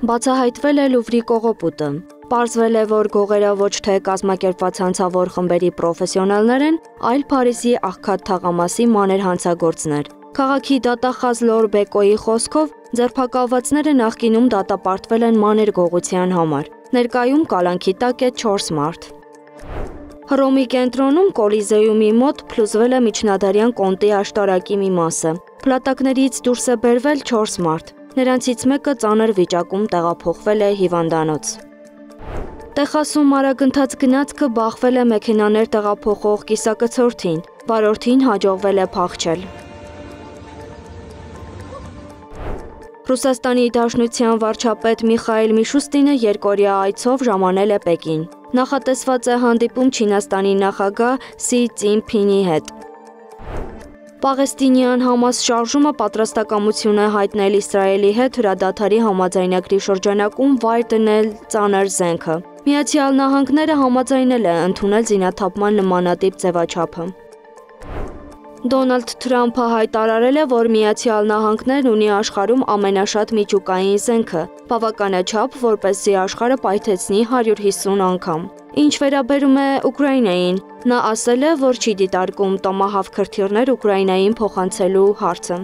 Բացահայտվել է Լուվրի կողոպուտը։ Պարզվել է, որ գողերը ոչ թե կազմակերպված հանցավոր խմբերի պրոֆեսիոնալներ են, այլ Փարիզի աղքատ թաղամասի մանր հանցագործներ։ Քաղաքի դատախազ Լոր Բեկոյի խոսքով ձերբակալվածները նախկինում դատապարտվել են մանր գողության համար։ Ներկայում կալանքի տակ է 4 մարդ։ Հռոմի կենտրոնում Կոլիզեումի մոտ փլուզվել է միջնադարյան կոնտի աշտարակի մի մասը։ Փլատակներից դուրս է բերվել 4 մարդ։ Նրանցից մեկը ծանր վիճակում տեղափոխվել է հիվանդանոց։ Տեխասում արագընթաց գնացքը բախվել է մեքենաներ տեղափոխող կիսակցորդին, վարորդին հաջողվել է փախչել։ Ռուսաստանի Դաշնության վարչապետ Միխայիլ Միշուստինը երկօրյա այցով ժամանել է Պեկին։ Նախատեսված է հանդիպում Չինաստանի նախագահ Սի Ծինփինի հետ։ Պաղեստինյան Համաս շարժումը պատրաստակամություն է հայտնել Իսրայելի հետ հրադադարի համաձայնագրի շրջանակում վայր դնել ծանր զենքը։ Միացյալ Նահանգները համաձայնել է ընդունել զինաթափման նմանատիպ ձևաչափը։ Դոնալդ Թրամփը հայտարարել է, որ Միացյալ Նահանգներն ունի աշխարհում ամենաշատ միջուկային զենքը, բավականաչափ, որպեսզի աշխարհը պայթեցնի 150 անգամ։ Ինչ վերաբերում է Ուկրաինային, նա ասել է, որ չի դիտարկում տոմահավք հրթիռներ Ուկրաինային փոխանցելու հարցը։